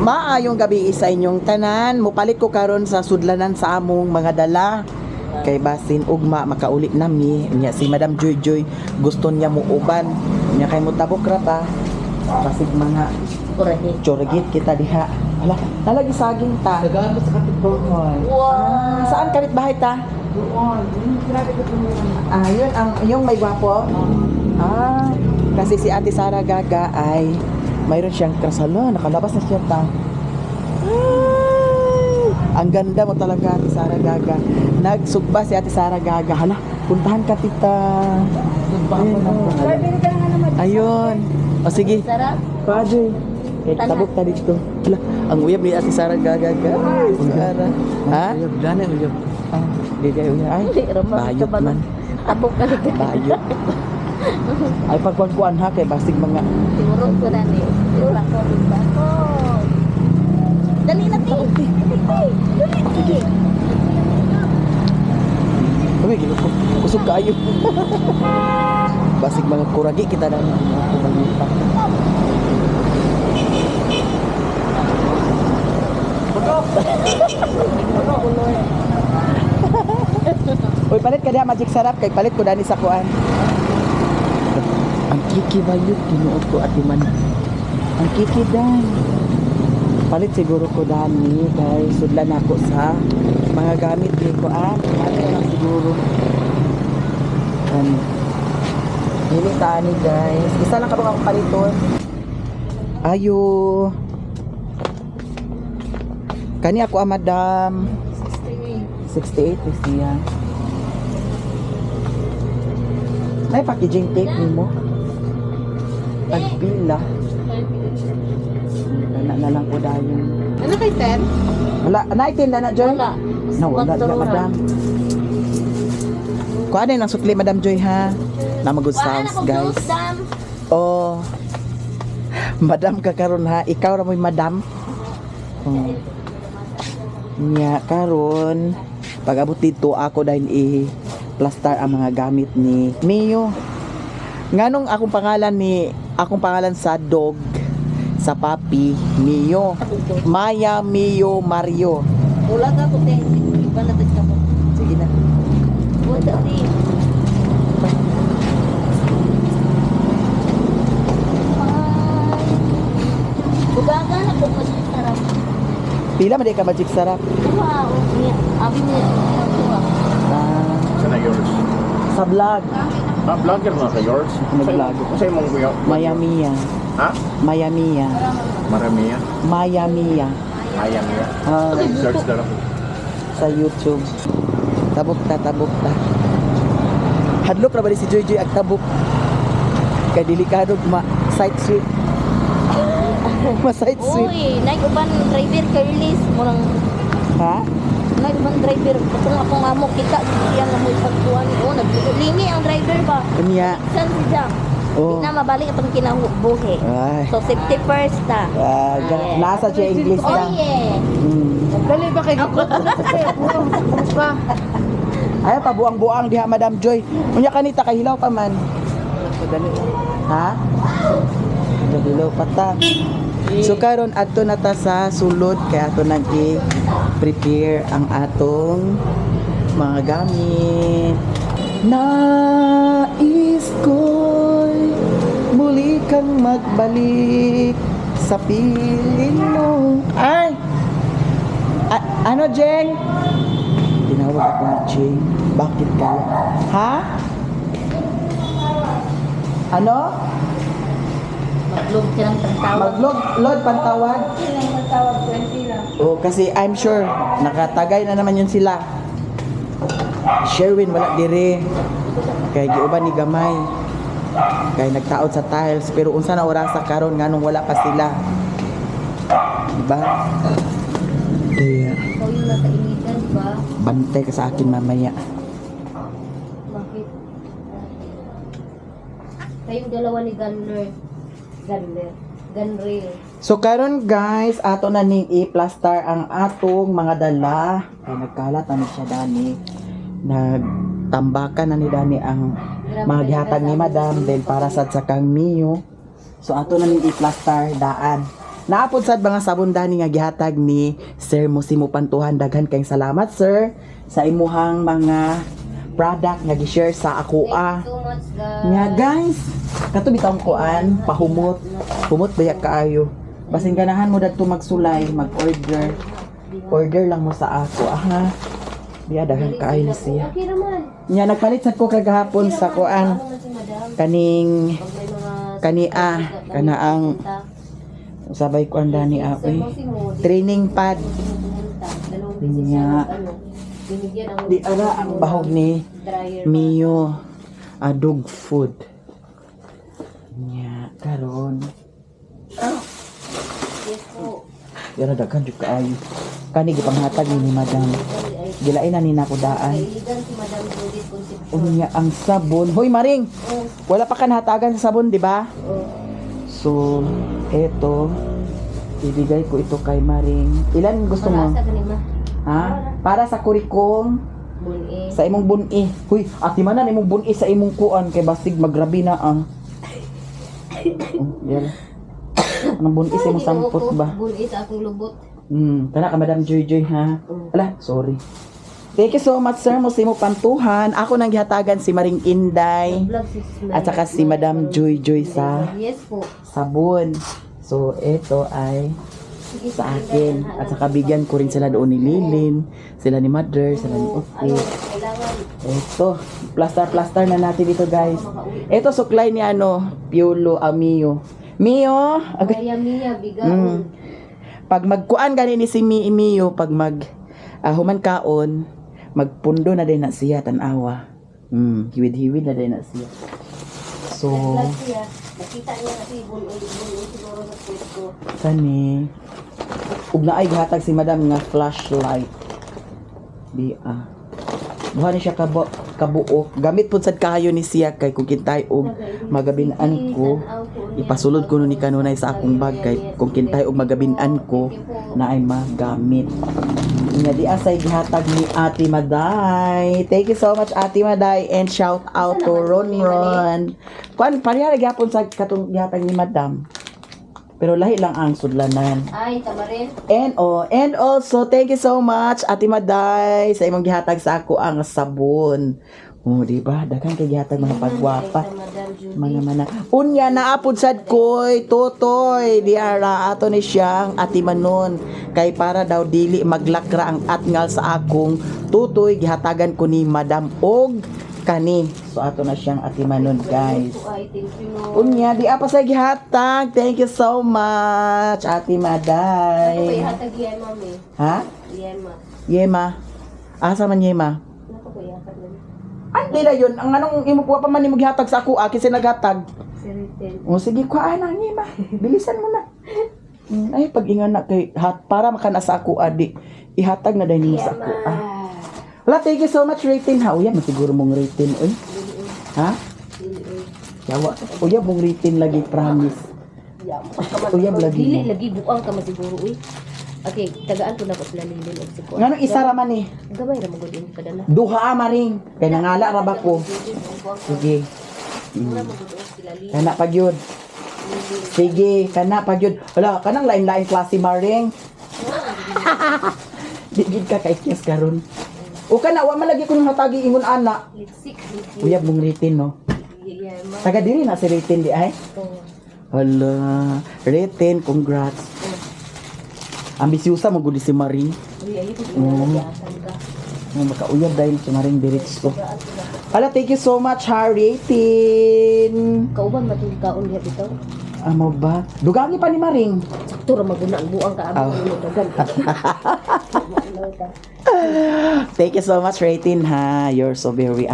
Maayong gabi sa inyong tanan. Mupalit ko karon sa sudlanan sa among mga dala. Kay basin ugma makauli nami. Nya si Madam Joy Joy gusto niya mo uban. Nya kay mo tabok ra ta. Basig mga choragit kita diha. Hala, talagi saging ta. Nagano sa kapitbahay. Ah, saan kapit bahay ta? Doon, yung sinabi ko po Ah, yun ang yung may gwapo. Ah, kasi si Ate Sara Gaga ay mayroon siyang kasalo. Nakalabas na siya ta. Ay, ang ganda mo talaga, Ate Sara Gaga. Nagsugba si Ate Sara Gaga. Hala, puntahan ka, tita. Ayun. O sige. Sarap. Padre. Tabok ta dito. Hala, ang uyab ni Ate Sara Gaga. Sara. Ha? Uyab, gana uyab. Ah, di kayo uyab. Ay, bayot man. Tabok ka dito. Bayot. Ay pagkuan ha kay basig mga Sigurong ko na ni. Sigurong ko rin ba ko. Dali na ti. Dali. Uy, gino ko. Kusog kaayo. Basig mga kuragi kita na kumalipa. Uy, palit ka diha magic sarap kay palit ko dani sa kuan. Ang kiki bayot tinuod ko at man. Ang kiki dan. Palit siguro ko dani kay sudlan ako sa mga gamit ni ko ano lang siguro. Hili tani guys. Isa lang kabang akong paliton. Ayo. Kani ako madam. 68 is niya. May packaging tape ni mo. Pagpila. Na lang ko dahil. Ano kay Ten? Wala, naitin na Joy? Wala. No, wala ka, madam. Kuha na yung sukli, Madam Joy, ha? Na mag-good sounds, guys. Oh. Madam ka karon ha? Ikaw ra mo'y madam? Oh. Nya, karon pag-abot dito, ako dahil i-plaster ang mga gamit ni Mio. Nganong akong pangalan sa dog, sa papi, Mio. Maya, Mio, Mario. Wala ka ko Ten. Iba na ka mo. Sige na. Wala ti. Bugaga na ko mas sarap. Pila man di ka magic sarap. Wow. Abi mo. Ah, Sana yours. sa vlog. Vlogger na ka yours? Nag-vlog. Kasi mong kuya. Maya Mia. Ha? Maya Mia. Marami yan. Maya Mia. Ayaw niya. Ah, Search na lang. sa YouTube. Tabok ta. Hadlok ra ba si Joy Joy ag tabok. Kay delikado side sweep. Side sweep. Uy, nag-uban driver careless mo lang. Ha? Nag-uban driver katong akong amo kita siya nga mo ipagtuan ko naglingi ang driver ba. Unya. San si Jam? Oh. Di na mabalik atong kinabuhi. Ay. So safety first ta. Yes. Nasa siya English Oh lang. yeah. Dali ba kayo? Pa. Ay, pabuang-buang diha, Madam Joy. Unya kanita kay hilaw pa man. Ha? Hilaw pa ta. So karon adto na ta sa sulod kay ato nang i-prepare ang atong mga gamit. Nais ko'y muli kang magbalik sa piling mo. Ay! Ano, Jeng? Tinawag ako ni Jeng. Bakit kaya? Ha? Ano? Maglog silang pantawag. Mag-load pantawag? Silang pantawag 20 lang. Oh, kasi I'm sure nakatagay na naman yun sila. Sherwin wala dire. Kay giuban ni gamay. Kay nagtaod sa tiles pero unsa na orasa karon nganong wala pa sila. Diba? Kaya Ikaw yung nasa initan, di ba? bantay ka sa akin mamaya. Bakit? Kayong dalawa ni Gunrail. So karon guys, ato na ning i-plaster ang atong mga dala. Kay nagkalat na siya dani. Nagtambakan na ni dani ang mga gihatag ni Madam then para sa kang Mio. So ato na ning i-plaster daan. Naapod sad mga sabon dani nga gihatag ni Sir Musimo Pantuhan. Daghan kayong salamat sir sa imuhang mga product nga gi-share sa ako So much, guys. Nga guys, kato bitang kuan, pahumot. Humot baya kaayo. Basin ganahan mo dadto magsulay, mag-order. Order lang mo sa ako, ha. Biya daghan kaayo ni siya. Okay naman. Nya nagpalit sad ko kagahapon sa kuan Ano man si madam? kaning Pag may mga kania kanaang sabay ko ang dani apoy training pad niya di ara ang bahog ni Mio dog food niya karon Yes po. yara daghan jud kaayo kani gipanghatag ni madam gilain na ni nako daan Kaibigan si Madam Judith Concepcion. unya ang sabon hoy maring Oh, wala pa ka nahatagan sa sabon di ba oh. so eto ibigay ko ito kay Maring ilan gusto mo Para sa kanima. ha para sa kurikong Bun-e. sa imong buni huy ati manan imong buni sa imong kuan kay basig magrabi na ang yan anong buni sa imong sampot ba Bun-e sa akong lubot. kana ka Madam Joy Joy ha ala sorry thank you so much sir Musimo Pantuhan ako nang gihatagan si Maring Inday Vlog si Smile. at saka si Madam Joy Joy sa Yes po. sabon so ito ay Sige, sa sige, akin dahil at saka bigyan ko rin sila doon ni Lilin sila ni Mother sila ni ano, Oki kailangan ito plaster na natin dito guys ito suklay ni Piolo Mio Kaya Mia, bigaon. pag magkuan gani ni si Mio pag human kaon magpundo na din na siya tanawa hiwid-hiwid na din na siya so Vlog siya. Nakita niya kasi bun-e siguro sa pwesto. kani ug naay gihatag si madam nga flashlight di buha ni siya kabuok gamit pud sad kayo ni siya kay kung kintay og magabinan ko ipasulod ko ni kanunay sa akong bag kay kung kintay og magabinan ko na ay magamit nga di asay gihatag ni Ate Maday. Thank you so much Ate Maday and shout out to Ron Ron. Kuan pareha gyapon sa katong gihatag ni Madam. Pero lahi lang ang sudlanan. Ay, tamarin. And also thank you so much Ate Maday sa imong gihatag sa ako ang sabon. Oh, di ba? Daghang kay gihatag mga pagwapa. Madam Judy. Mga mana. Unya naapod sad koy totoy diara ato ni siyang atimanon kay para daw dili maglakra ang atngal sa akong tutoy gihatagan ko ni Madam og kani. So ato na siyang atimanon guys. Ay, thank you no. Unya di apa sa gihatag. Thank you so much Ate Ako Maday. ihatag yan, mami. Ha? Yema. Yema. Asa man Yema? Ako po ihatag yan. Ay, tila yun. Ang anong imukuha pa man ni maghihatag sa ako, kasi naghatag. Si Ritel. O sige, kuhaan na niya, ma. Bilisan mo na. Ay, pag-ingan na kay para makana sa ako, adi. Ihatag na dahil niya sa ako. Wala, thank you so much, Ritin. Ha, uya, masiguro mong Ritin. Uy. Ha? Yawa. Uya, mong Ritin lagi, promise. Uya, lagi Dili mo. lagi buang ka masiguro uy. Okay, tagaan ko na ko sila Lilin og siko. Nga isa raman eh. Gamay ra mo gud ini kadala. Duha, maring. Kaya nangala ra ba ko? Sige. Wala mo gud sila Lilin. Kana pag yun. Sige, kana pag yun. Wala, kanang lain-lain klase, maring. Digid ka kay Kias karon. O kana wa man lagi ko nang hatagi ingon ana. Lipstick. Uyab mong Ritin no. Yema. Taga diri na si Ritin di ay. Hala, Ritin, congrats. Ambisyosa mo gud si Maring. Uy, ayo ko ginagasan ka. Makauyab dahil si Maring diretso. Hala, thank you so much, ha, Ritin. Kauban matulog kaon diha bitaw. Amo ba? Dugangi pa ni Maring. Sakto ra maguna ang buang ka amo ulo dagan. Thank you so much, Ritin, ha. You're so very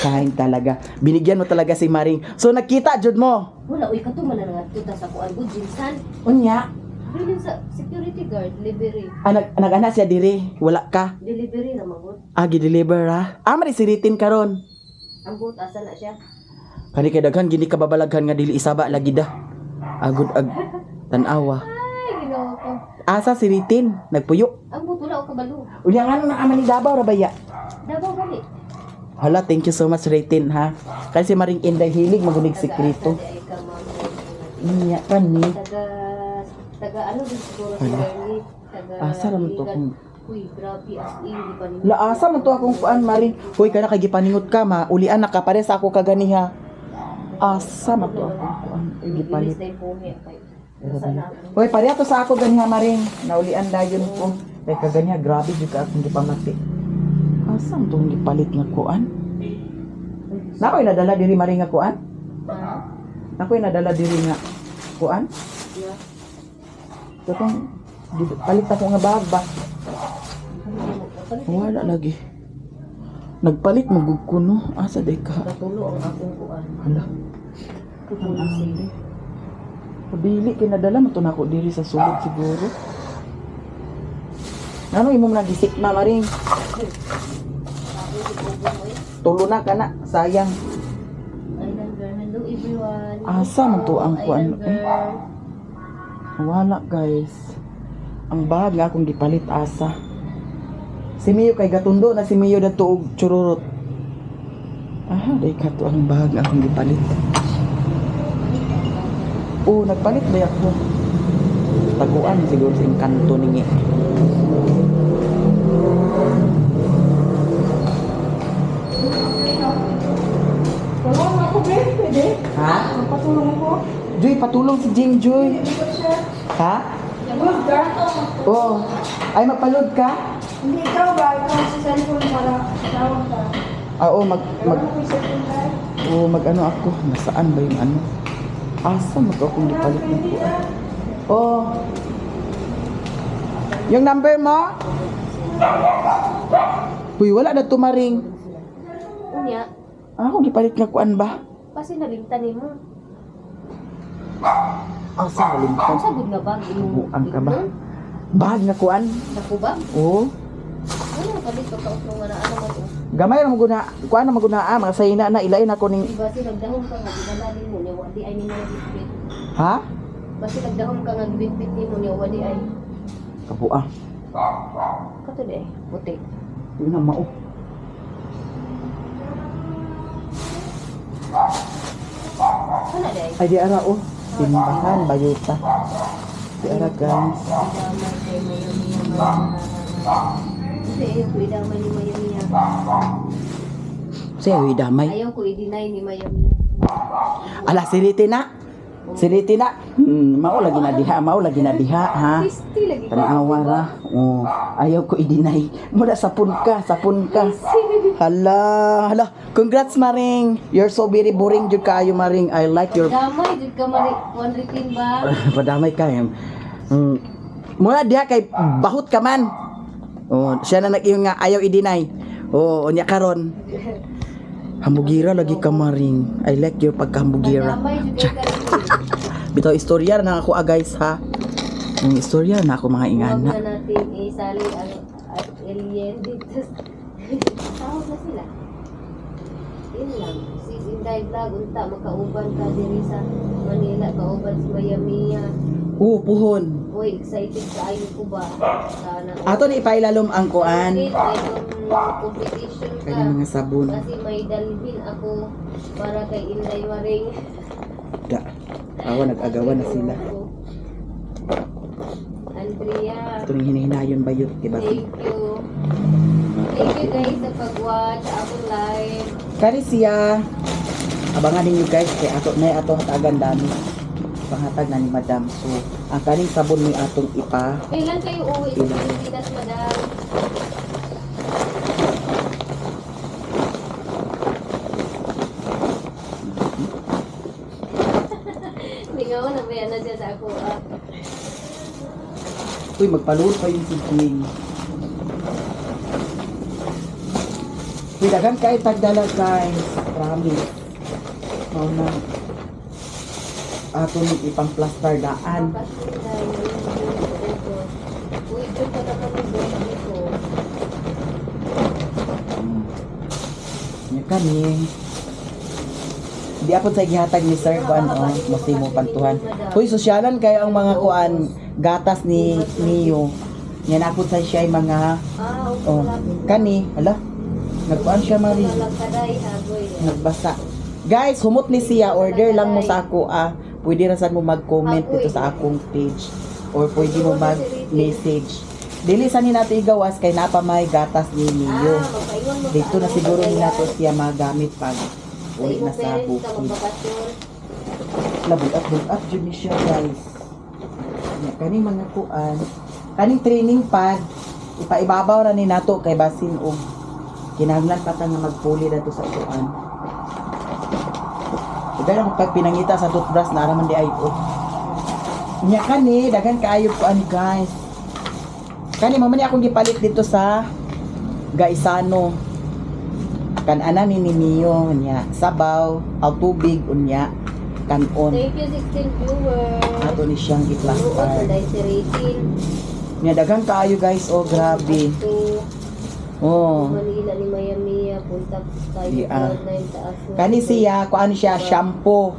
kind talaga. Binigyan mo talaga si Maring. So nakita jud mo. Wala uy kato man na nga sa kuan gud jinsan. Unya, Bilin sa security guard delivery. nag-ana siya diri. Wala ka. Delivery ra magud. Gi-deliver ha. Mari si Ritin karon. Ang buot asa na siya. Kani kay daghan gini kababalaghan nga dili isaba lagi da. Agud tanawa. Ay, ginawa ko. Asa si Ritin? Nagpuyo. Ang buot wala ko kabalo. Unya nga na aman ni Davao ra baya. Davao gali. Hala, thank you so much, Ritin, ha. Kasi Maring Inday hilig magunig sekreto. Ay ka ma'am. Unya kani. Taga Taga ano din siguro si Hala. Garlit. Taga Asa naman to Ligan. kung Uy, grabe as in, di pa nila. laasa man to akong kuan maring. Hoy kana kay gipaningot ka ma, ulian na ka pare sa ako kaganiha. Asa man to akong kuan gipalit. Ilis na yung puhi. Nasa na ako. Hoy pare ato sa ako ganiha maring. Naulian dayon ko. Kay kaganiha grabe jud ka akong gipamati. Asa man to gipalit nga kuan? Na ko'y nadala diri maring nga kuan? Ah, Na ko'y nadala diri nga kuan? yeah. Katong palit ako nga bag ba? Kapalit Wala lagi. Nagpalit magug ko no. Asa day ka? Katulo ang akong kuan. Hala. Kukulisin. Pabili kinadala mo to nako diri sa sulod siguro. Ano imong nagisik na maring? Tulo na kana, sayang. Island girl, hello everyone. Asa man to ang kuan Island eh? girl. Wala guys. Ang bag nga akong gipalit asa. Si Mio kay gatundo na si Mio dato og chururot. Ah, day ka to ang bag nga akong gipalit. Oh, nagpalit ba ako? Taguan siguro sa Encanto ningi. Tulong ako, Ben. Pwede? Ha? Magpatulong ako. Joy, patulong si Jing Joy. Ha? Load ka? Oh. Ay, magpaload ka? Hindi ikaw ba? Ikaw sa cellphone para tawag ka. Ah, oh, mag Wala ko yung cellphone ka. oh, mag-ano ako. Nasaan ba yung ano? Asa mo to akong gipalit ng kuan? Oh. Yung number mo? Uy, wala na tumaring. Unya, Ako gipalit nga kuan ba? kasi nabintan ni mo. Asa Ang limpad? sagod nga bag imo. Buang ka ba? Bag nga kuan? Naku ba? Oh. Ano ka dito ka usong nga na ano man to? Gamay ra mo guna. Kuan na maguna mga sayina na ilain ako ning Diba si nagdahom ka nga dinalin mo niya wadi ay nimo bitbit. ha? Basi nagdahom ka nga bitbit nimo niya wadi ay Kabuang. kato di ay puti. Yun ang mao. Ano di ay? Ay di ara oh. Simbahan bayuta. Di ara guys. Damay kay mayo niya kasi ayaw ko idamay ni Maya niya. Say uy damay. Ayaw ko i-deny ni Maya niya. Ala siriti na. Siriti na. Mao lagi na diha, mao lagi na diha ha. Kristi lagi ka. Tanawa ra. Oh, ayaw ko i-deny. Mura sapun ka, sapun ka. Hala, hala. Congrats Maring. You're so very boring jud kaayo Maring. I like your Damay jud ka mari 1 ba? padamay ka. Mura diha kay bahut ka man. Oh, siya na nag-iyon nga ayaw i-deny. Oh, unya karon. Hambugira lagi ka Maring. I like your pagkahambugira. Damay jud ka rin. Bitaw istorya na ako guys ha. Ang istorya na ako mga Huwag ingana. na natin isali ang alien dito. Tawag na sila. Yun lang. Si Inday Vlog, unta, makauban ka diri sa Manila, kauban si Miami. Puhon. Uy, excited ka ayo ko ba? Sana. Ato ni ipailalom ang kuan. May competition ka. Kani mga sabon. Kasi may dalhin ako para kay Inday Maring. Da. Awa nag-agawan na sila. Andrea, Ito ning hinahinayon ba yun? Diba? thank you. Thank you guys sa pag-watch sa akong live. Kani siya. Abangan ninyo guys kay ato na ato hatagan dami. Panghatag na ni Madam. So, ang kaning sabon ni atong ipa. Kailan kayo uwi sa Pilipinas, madam? Lingaw na ba na siya sa ako. Uy, magpaluot pa yung siging. Uy, dagan kay tagdala guys. Promise. Oh na. Ato ni ipang plaster daan. Uy, ito pa naman yung baby ko. Nya kani. Di apod sa gihatag ni Sir kuan mo pantuhan. Hoy, sosyalan kayo ang mga kuan gatas ni Mio. Yan apod sa siya ay mga oh kani, hala. Nagkuan siya Mari. Nagbasa. Guys, humot ni siya, order lang mo sa ako Pwede ra sad mo mag-comment dito sa akong page. or pwede mo mag-message. Dili sa ni nato igawas kay napa may gatas ni Mio. Magpaingon mo Dito na siguro ni nato siya magamit pag Sa uwi na imong sa parents ka bukid. magbakasyon. Labot-at jud ni siya guys. Nya, kaning mga kuan, kaning training pad ipaibabaw ra ni nato kay basin og kinahanglan pa ta nga magpuli dato sa kuan. Dahil ako pag pinangita sa toothbrush na araman di ay nya kani dagan kaayo kuan guys. Kani mo man akong gipalit dito sa Gaisano. Kan-ana ni Mio nya sabaw, aw tubig unya kanon. Thank you 16 viewers. Ato ni siyang Luot sa i-plaster. dahil si Rachel. Nya dagan kaayo guys, oh grabe. Ito, Oh. Manila ni Miami, punta tayo Di, ah. sa 9 taas. Kani siya, kuan siya shampoo.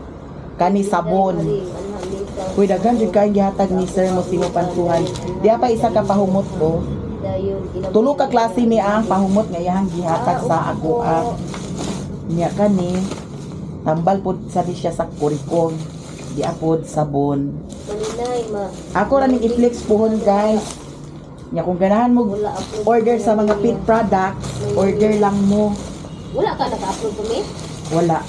Kani sabon. Uy dagan jud kay gihatag ni sir mo simo pantuhan. Diya pa isa ka pahumot ko. Tulo ka klase ni ang pahumot nga iyang gihatag sa ako. Nya kani tambal pod sa di siya sa kurikon. Di apod sabon. Maninay, Ako ra ning i-flex pohon guys. Nya kung ganahan mo wala upload. order sa mga feed products, order lang mo. Wala ka naka-upload ko, me? Wala.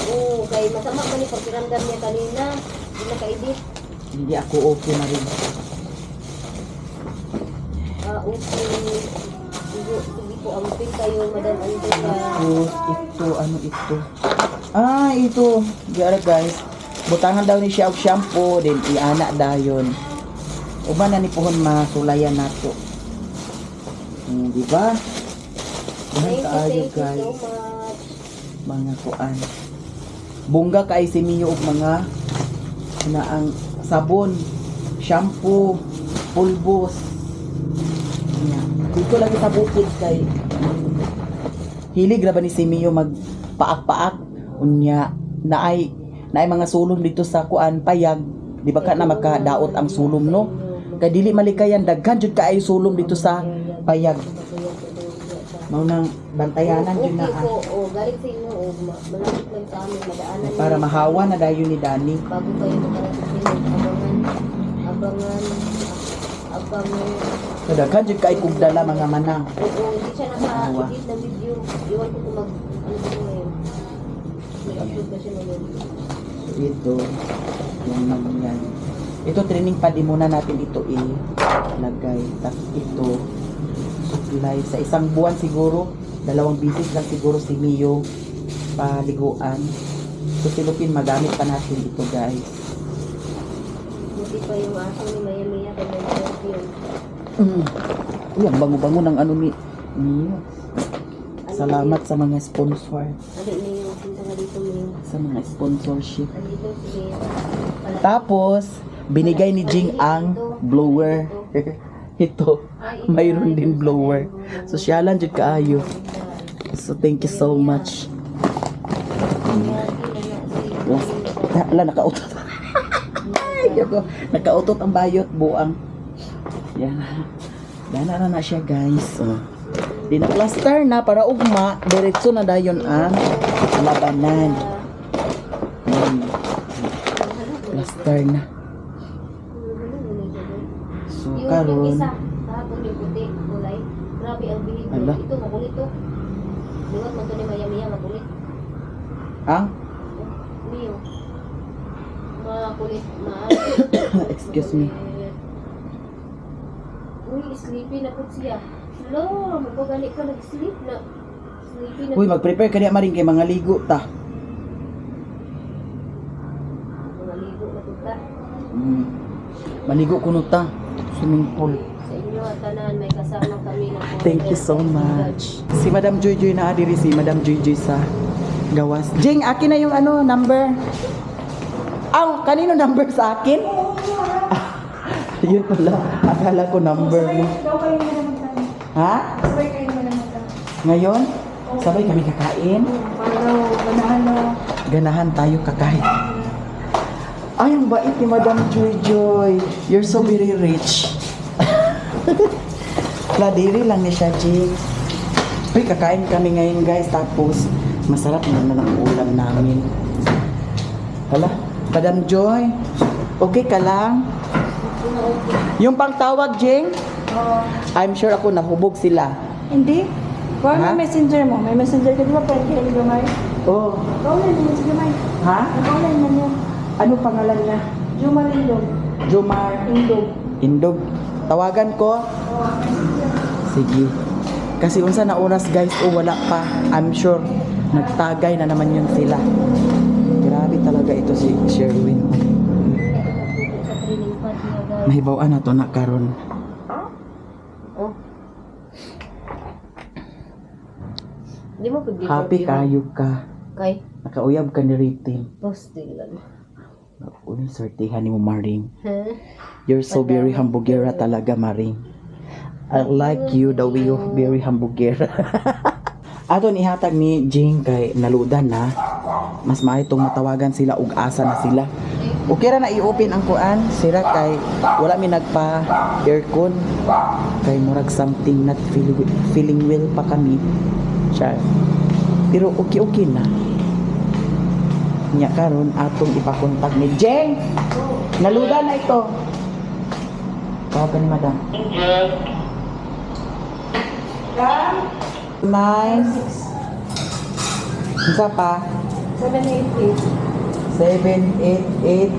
Oo, kay masama man ni pagkiramdam niya kanina. Hindi naka-edit. Hindi ako okay na rin. Okay. Sige po, amping kayo, Madam Angela. Tapos ito, ano ito? Ah, ito. Diara guys. Butangan daw ni siya og shampoo, then iana dayon. Uban na ni pohon masulayan nato. Di ba? Dahan Thank kaayo you so guys. much. Mga kuan. Bungga kay si Mio og mga na ang sabon, shampoo, pulbos. Yan. Dito lagi sa bukid kay hilig ra ba ni si Mio magpaak-paak unya naay mga sulom dito sa kuan payag, di ba ka na makadaot ang sulom no? Kay dili malikayan daghan jud kaay sulom dito sa payag. Mao nang bantayanan jud na Okay po, galing sa inyo, malapit lang sa amin, madaanan para niyo. mahawa na dayon ni Dani. Bago kayo makarating abangan. Kadaghan jud kaay kog dala mga manang. Oo, hindi siya naka-edit ng video. Iwan ko kung ano ko ngayon. Nag-upload na siya ngayon. Ito, yan. Ito training pad muna natin ito ilagay. Tapos ito, supply. Sa isang buwan siguro, 2 bisis lang siguro si Mio paliguan. So silupin, magamit pa natin ito guys. Buti pa yung aso ni Miami kay may perfume. Uy, ang bango-bango ng ano ni Mio. Salamat sa mga sponsor. Ano niyo yung punta nga dito mo. Sa mga sponsorship. Andito si Tapos, binigay ni Jing ang blower. Ito, mayroon din blower. So, siya lang dyan kaayo. So, thank you so much. Ala, nakautot. Ayoko, nakautot ang bayot, buang. Yan. Dana na siya, guys. Di na plaster na para ugma. Diretso na dayon ang labanan. Plaster na. So, yung karon isa, kahapon yung puti, kulay. Grabe ang bilib. Ala. Ito, makulit to. Liwat mo to ni Miami, makulit. ang Mio. Makulit, excuse me. Uy, sleepy na po siya. Hello, magpagali ka, nag-sleep na. Sleepy na. Uy, mag-prepare ka niya maring kay mga ligo ta. Mga ligo na po ka. Maligo kuno ta. Swimming pool. Sa inyo at tanan, may kasama kami na po. Thank you so much. Si Madam Joy Joy na adiri si Madam Joy Joy sa gawas. Jing, akin na yung ano, number. Aw, kanino number sa akin? Yun pala. Akala ko number mo. Daw kayo na naman kami. Ha? Sabay kayo na naman kami. Ngayon? Sabay kami kakain? Para daw, ganahan na. Ganahan tayo kakain. Ay, ang bait ni Madam Joy Joy. You're so very rich. Ladiri lang ni siya, Jing. Uy, kakain kami ngayon, guys. Tapos, masarap naman ang ulam namin. Hala, Madam Joy, okay ka lang? Yung pangtawag, Jing? I'm sure ako nahubog sila. Hindi. Kung Ha? may messenger mo, may messenger ka di ba pwede kayo gamay? Oh, Kaulan naman si gamay. ha? Kaulan man yun. Ano pangalan niya? Juma Lindog. Jomar Indog. Indog. Tawagan ko. Sige. Kasi unsa na oras guys, wala pa. I'm sure nagtagay na naman yun sila. Grabe talaga ito si Sherwin. Sa training pad niya, guys. Mahibawaan na to na karon. Oh. Di mo pwede Happy kayo ka. Kay, Nakauyab ka ni Ritin. posting lang. Uy, sortihan ni mo, Maring. Ha? You're so very hambugera talaga, Maring. I like you the way you very hambugera. Ato ni hatag ni Jing kay naludan na. Mas maayo tong matawagan sila ug asa na sila. Okay ra na i-open ang kuan sira kay wala mi nagpa aircon kay murag something not feeling well pa kami. Siya. Pero okay na. Nya karon atong ipakontak ni Jeng. Naluda na ito. Tawagan ni Madam. Nine. Isa pa. 788. 788.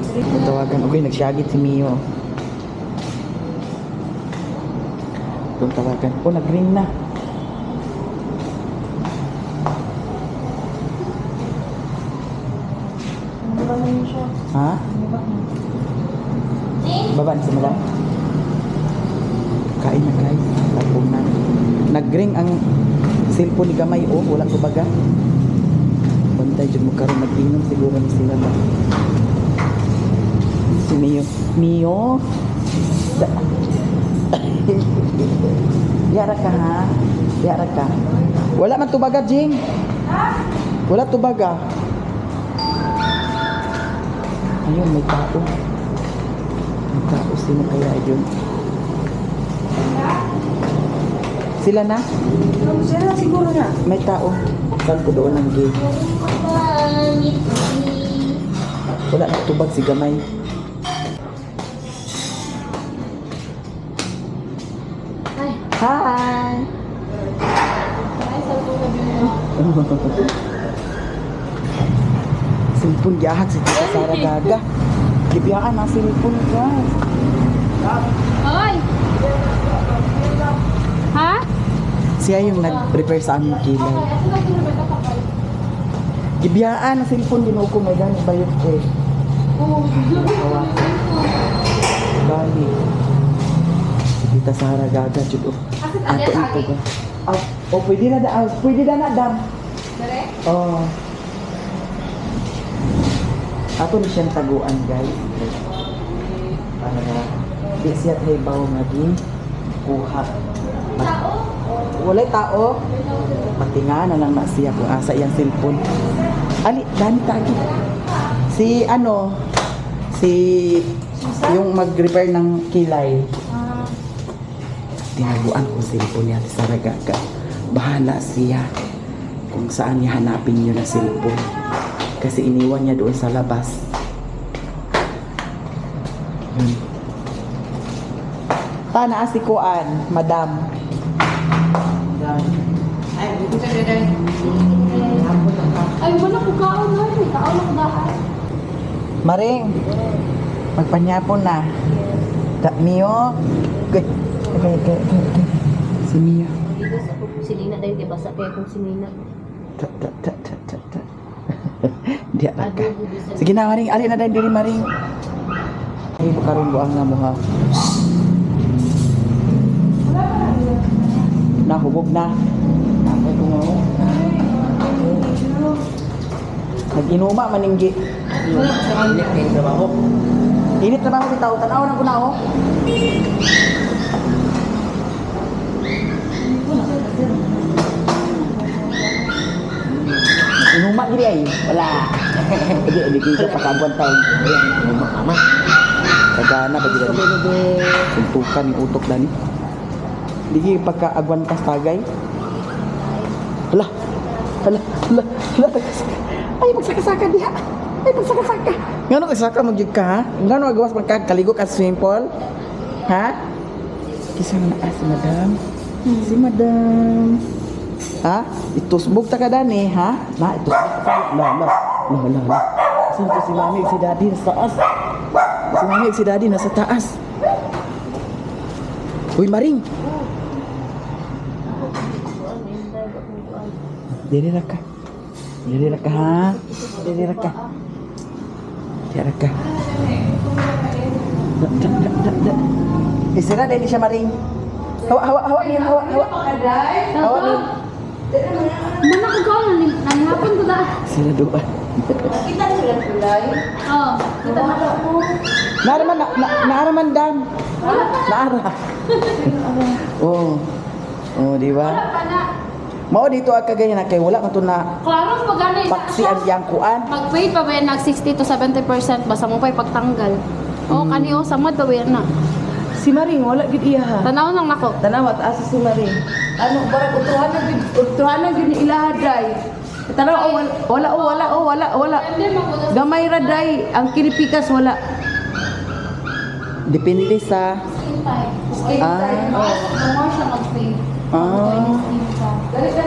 Tawagan. Okay, nagsyagit si Mio. Itong tawagan. Oh, nag-ring na. Ano ba naman siya? Ha? Ano ba? Baba na si Madam. Kain na guys. Tapos na. Nag-ring ang cellphone ni Gamay. Oh, walang kubaga. Bantay dyan mo karoon. Nag-inom siguro ni sila ba. Si Mio. Mio? Yara ka ha? Yara ka. Wala man tubaga, Jing. Wala tubaga. Ayun, may tao. May tao. Sino kaya yun? Sila na? Sila siguro na. May tao. Saan ko doon ang gate? Wala na tubag si Gamay. Ay, Hi! ay, sa po na din. Silpon giahag si Tita Sara Gaga. Gibiyaan ang silpon guys. Hoy! Ha? Siya yung nag-prepare sa aming kilay. Gibiyaan ang silpon ginuko may gani bayot ko eh. Bali. Si Tita Sara Gaga jud. Ato ito ba? Oh, pwede na da. Pwede na dam. Oh. Ato ni siyang taguan guys. Para di siya hibaw nga di kuha. Walay tao. Matinga na lang na siya kung asa iyang cellphone. Ali, dani tagi. Si ano? Si yung mag-repair ng kilay. Tinaguan ko cellphone niya sa Ragaga. Bahala siya kung saan niya hanapin yun na cellphone. Kasi iniwan niya doon sa labas. Yun. Tana si Kuan, Madam. Ay, wala ko kaon na. May kaon ako daan. Maring, magpanyapon na. Mio. Okay. Si Mio. Bigas ako po si Lina dahil diba sa kaya kong si Lina. Di alam ka. Sige na, Maring. Alin na dahil diri, Maring. Ay, makarong buang na mo ha. Nahubog na. Nag-inuma maninggi. Init trabaho. Init trabaho bitaw. Tanaw na ko na ako. Inuma gini ay. Wala. Hindi kita pakabuan tayo. Inuma kama. Kagana ba dito? Tuntukan yung utok dani. Hindi pagkaagwan pas tagay. Hala. Ay, magsaka-saka diha. Ay, magsaka-saka. Ngano ka saka magyud ka ha? Ngano agawas magkakaligo ka sa swimming pool? Ha? Kisa na si madam. Si madam. Ha? Itusbog ta ka dani, ha? Na itusbog ka. La. Saan to si mami si daddy nasa taas? Si mami si daddy nasa taas. Uy, Maring. Dili ra ka. Dili ra ka ha. Dili ra ka. Dili ra ka. Isira dahil siya Maring. Hawa niya, hawa. Hawa niya. Mana ko ko nang hapon ko da. Sila doon. Kita sila tulay. Oh, kita na ko. Naaraman dam. Naara. Oh, di ba? Pana. Mao dito ang kaganyan na kay wala ka to na Klaro pagana paksi ang yang kuan. Mag-fade pa ba yan, nag 60 to 70% basta mo pa pagtanggal. Oh, kani oh samad pa ba yan na. Si Maring wala gid iya ha. Tanaw lang nako. Tanawat asa si Maring. Ano para utuhanan gid ilaha day. Tanaw wala. Gamay ra day ang kinipikas wala. Depende sa Skin Ah. type. More siya mag-fade.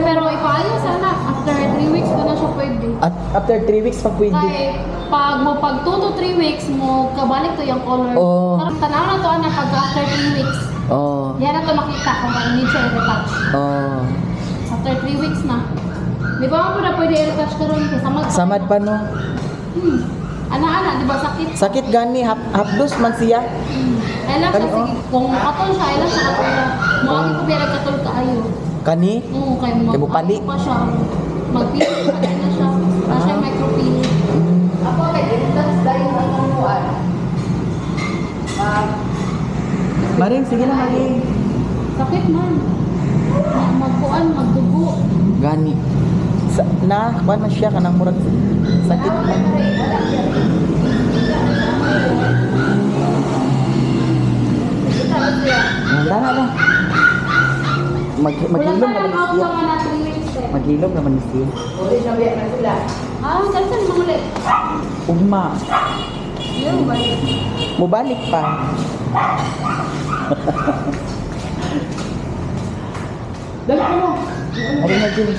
Pero ipaayo sana after 3 weeks ko na siya pwede. at after 3 weeks pag pwede. Kaya pag 2 to 3 weeks mo kabalik to yung color. Oo. Karang tanaw na to ana pag after 3 weeks. Oh. Yan na to makita kung ano need siya i-retouch. Oh. After 3 weeks na. Di ba mo na pwede i-retouch karon kasi Samad pa no. Ana-ana, di ba sakit? Sakit gani hapdos man siya. Ay lang siya, Ano? sige. Kung katol siya, ay lang siya katol na. Mga ko pera katol kaayo. Kani Oo, kay mo. Kay bupali. Pa siya. Magpili pa din na siya. Na siya micropili. Ako kay distance dahil ang kanuan. Maring sige na Maring. Sakit man. Magkuan, magdugo. Gani. Kuan man siya kanang murag sakit man. Wala na. Maghilom naman ni siya. na 3 weeks eh. Maghilom naman ni siya. Uli na biya na sila. Gansan manguli. Ugma. Yung ba? Mubalik pa. Dali ka mo. Ano na dyan?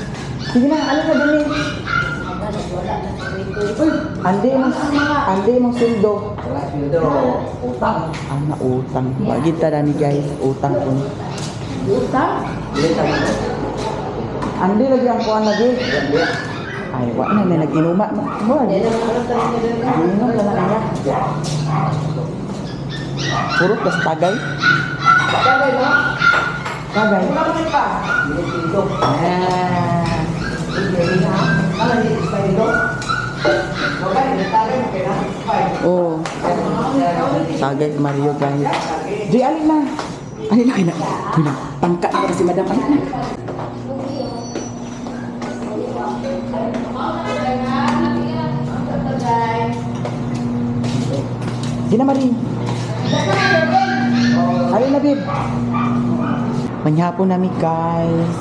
Sige na, ano ka dali? Andi mong sundo. Utang. Ang utang. Bagit ta ni guys, utang ko. Utang? Andi lagi ang kuan lagi. Ay, wa na may nag-inuma. Mo. Inom na lang niya. Puro kas tagay. Bagay mo? Tagay. Wala mo pa. Ah. Hindi na. Ano ni Spido? Wala ni tagay mo kaya Spido. Oh. Tagay Mario guys. Di alin na. Alin na kina. Kina. Tangka na kasi madam alin na. Di na Maring. Ayun na babe. Manyapon namin guys.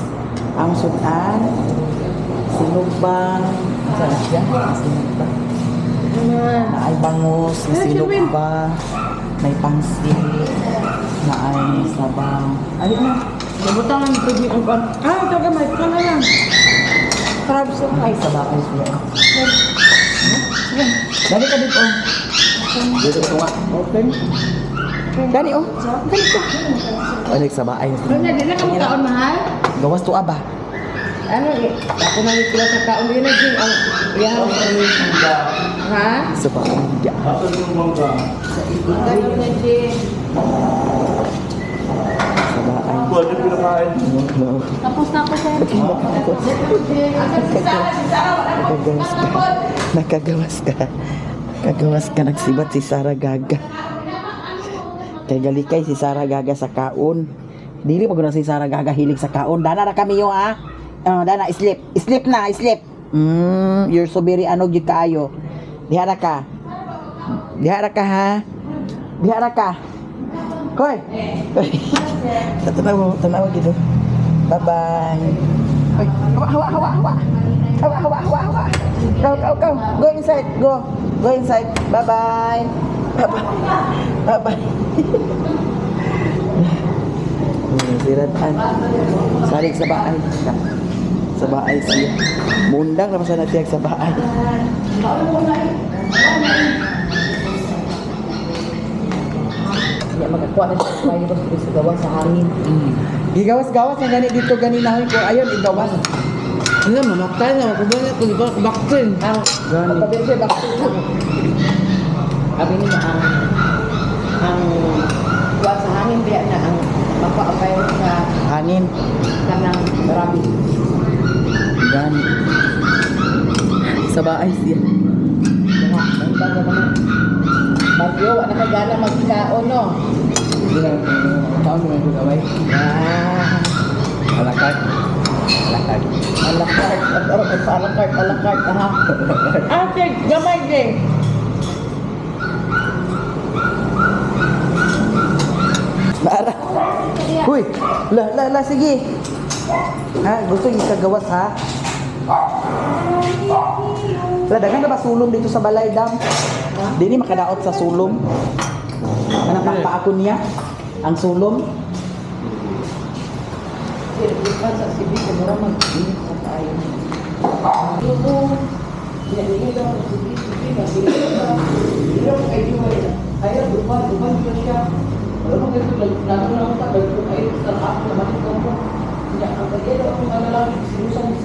Ang sudan. Sinugbang. Saan siya? Sinugbang. Na ay bangus, na sinugba, may pangsit, na ay sabang. Alin na. Nabutang ang tubig ang kan. Ito gamay pa na lang. Crabs na ay sabang ay siya. Dali ka dito. Dito ito nga. Open. Dali oh. Dali ka. Alex sabang ay. Ano di na kamu kaon mahal? Gawas to aba. Ano eh? Ako na ni pila sa kaon din na din ang iyaw. Ha? Sabang. Ganun na din. Sabang ay. Pwede pinakain. Tapos na ako sir. Nakagawas ka. Nakagawas ka. Nagsibat si Sarah Gaga. Kay galikay si Sarah Gaga sa kaon. Dili pa guna si Sarah Gaga hilig sa kaon. Dana ra kami yo ha. Dana sleep. Sleep na, sleep. You're so very anog yun kaayo. Dihara ka. Dihara ka ha. Dihara ka. Koy. Tanaw gito. Bye-bye. Ay, hawa. Hawa. Go. Go inside. Go inside. Bye-bye. Bye-bye. Siratan. Saling sa bahay. Sa bahay siya. Mundang naman sa natiyag sa bahay. Hindi magkakuha na siya virus sa gawa sa hangin. Gigawas-gawas ang gani dito ganinahoy ko. Ayun, igawas. Ano, mamatay na. Makuha na kung di ba baksin. Ang Gani. pagpapit siya bakit sabi niya ang kuha sa hangin kaya na ang mapa-virus sa Hangin. kanang marami. Gani. Sa bahay siya. Mga ang bago naman. Bagyo, wala ka gana magkaon, no? Hindi na. Taon mo yung gaway. Alakad. Alakart, alakart, ha? Ate, gamay din. Naara. Huy, la, sige. Ha, gusto yung ikagawas ha? La, dagan na ba sulong dito sa balay dam? Di ni makadaot sa sulong. Kanang papaakon niya ang sulong. Bukan sa sibi, kumura mag-init sa tayo. Lubo, hindi lang sa sibi, hindi lang kayo wala. Kaya, duman siya. Alam mo ganito, nagkakaroon ka, kayo sa ako, naman ito mo. Hindi, ang kagaya, ang mga lalaki, sinusan,